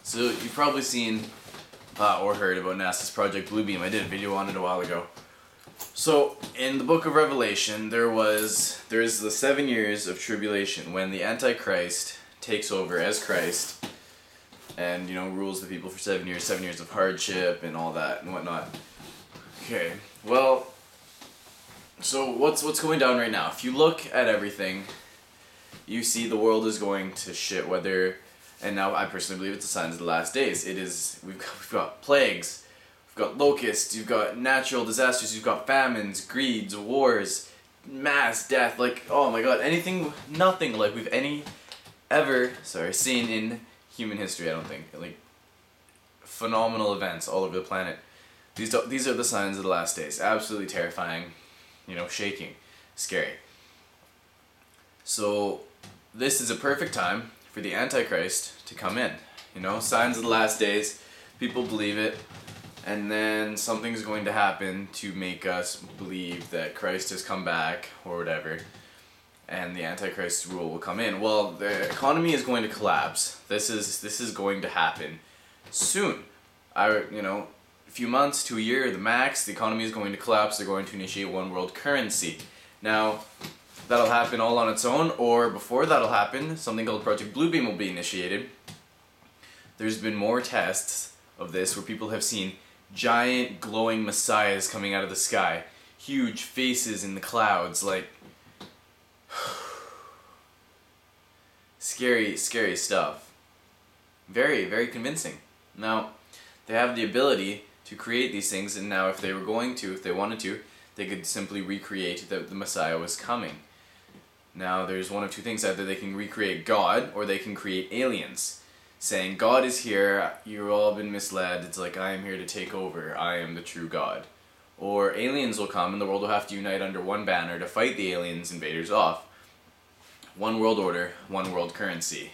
So you've probably seen or heard about NASA's Project Blue Beam. I did a video on it a while ago. So in the book of Revelation, there is the 7 years of tribulation when the Antichrist takes over as Christ and, rules the people for 7 years of hardship and all that and whatnot. Okay, well, so what's going down right now? If you look at everything, you see the world is going to shit, and now I personally believe it's the signs of the last days. We've got plagues, we've got locusts, you've got natural disasters, you've got famines, greeds, wars, mass death, oh my god, nothing like we've ever seen in human history, I don't think. Phenomenal events all over the planet. These are the signs of the last days. Absolutely terrifying, shaking, scary. So this is a perfect time for the Antichrist to come in. Signs of the last days, people believe it, and then something's going to happen to make us believe that Christ has come back or whatever, and the Antichrist rule will come in. Well, the economy is going to collapse. This is going to happen soon. A few months to a year, the max, the economy is going to collapse. They're going to initiate one world currency. Now, that'll happen all on its own, or before that'll happen, something called Project Blue Beam will be initiated. There's been more tests of this where people have seen giant glowing messiahs coming out of the sky, huge faces in the clouds, scary, scary stuff. Very, very convincing. Now, they have the ability to create these things, and now if they wanted to, they could simply recreate that the Messiah was coming. Now there's one of two things: either they can recreate God, or they can create aliens, saying, God is here, you've all been misled, it's like, I am here to take over, I am the true God. Or aliens will come and the world will have to unite under one banner to fight the aliens invaders off. One world order, one world currency.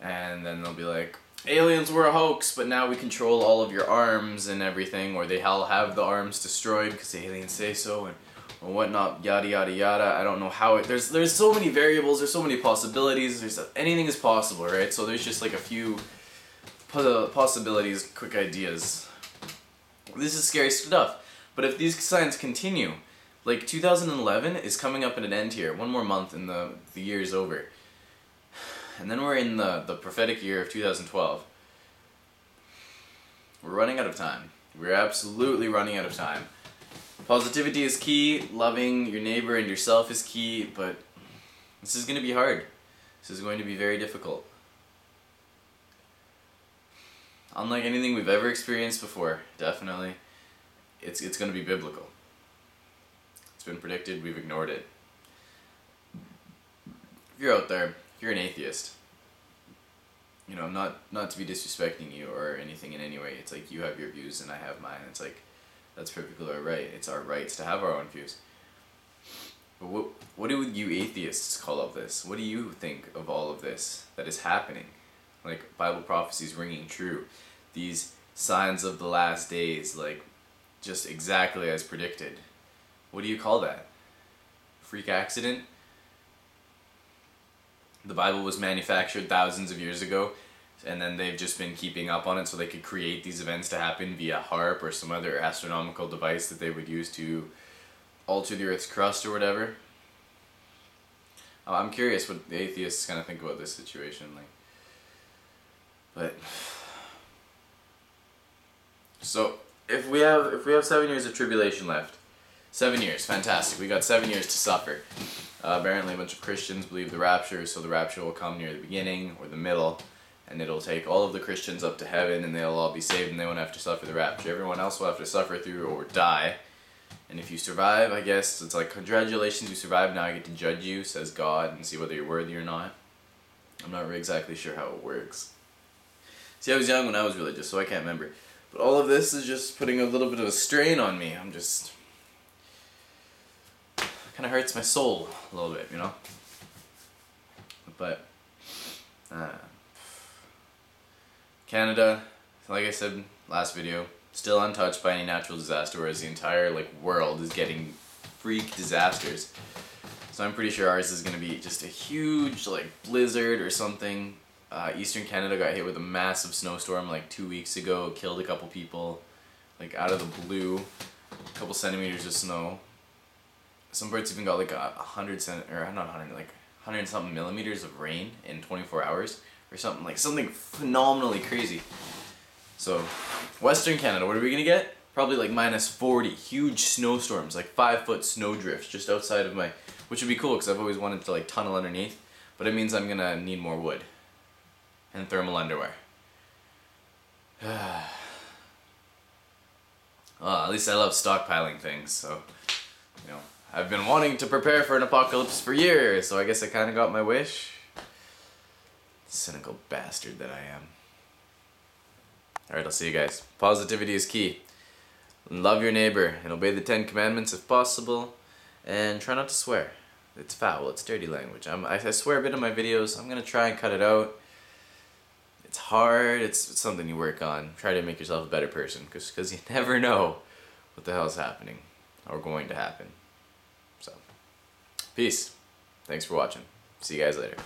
And then they'll be like, aliens were a hoax, but now we control all of your arms and everything, or they all have the arms destroyed because the aliens say so, or whatnot, yada yada yada. I don't know how there's so many variables, there's so many possibilities, anything is possible, right? So there's just a few possibilities, quick ideas. This is scary stuff. But if these signs continue, 2011 is coming up at an end here, one more month and the year is over. And then we're in the prophetic year of 2012. We're running out of time. We're absolutely running out of time. Positivity is key, loving your neighbor and yourself is key, but this is going to be hard. This is going to be very difficult. Unlike anything we've ever experienced before, definitely, it's going to be biblical. It's been predicted, we've ignored it. If you're out there, if you're an atheist, not to be disrespecting you or anything in any way, it's like you have your views and I have mine. It's like, that's perfectly our right. It's our rights to have our own views. But what do you atheists call all this? What do you think of all of this that is happening? Bible prophecies ringing true. These signs of the last days, just exactly as predicted. What do you call that? Freak accident? The Bible was manufactured thousands of years ago, and then they've just been keeping up on it so they could create these events to happen via HARP or some other astronomical device that they would use to alter the Earth's crust or whatever. I'm curious what the atheists kind of think about this situation. So if we have 7 years of tribulation left, 7 years, fantastic. We got 7 years to suffer. Apparently a bunch of Christians believe the rapture, so the rapture will come near the beginning or the middle, and it'll take all of the Christians up to heaven and they'll all be saved and they won't have to suffer the rapture. Everyone else will have to suffer through or die. And if you survive, I guess, it's like, congratulations, you survived, now I get to judge you, says God, and see whether you're worthy or not. I'm not really exactly sure how it works. See, I was young when I was religious, so I can't remember. But all of this is just putting a little bit of a strain on me. Kind of hurts my soul a little bit, But Canada, like I said last video, still untouched by any natural disaster, whereas the entire world is getting freak disasters. So I'm pretty sure ours is going to be just a huge blizzard or something. Eastern Canada got hit with a massive snowstorm like 2 weeks ago. Killed a couple people, like out of the blue. A couple centimeters of snow. Some parts even got like 100 and something millimeters of rain in 24 hours or something phenomenally crazy. So, Western Canada, what are we gonna get? Probably like -40, huge snowstorms, like 5-foot snow drifts just outside of my, which would be cool because I've always wanted to like tunnel underneath, but it means I'm gonna need more wood and thermal underwear. Well, at least I love stockpiling things, so, you know, I've been wanting to prepare for an apocalypse for years, so I guess I kind of got my wish. Cynical bastard that I am. Alright, I'll see you guys. Positivity is key. Love your neighbor and obey the 10 Commandments if possible, and try not to swear. It's foul, it's dirty language. I swear a bit in my videos. I'm going to try and cut it out. It's hard, it's something you work on. Try to make yourself a better person, because you never know what the hell's happening or going to happen. So, peace. Thanks for watching. See you guys later.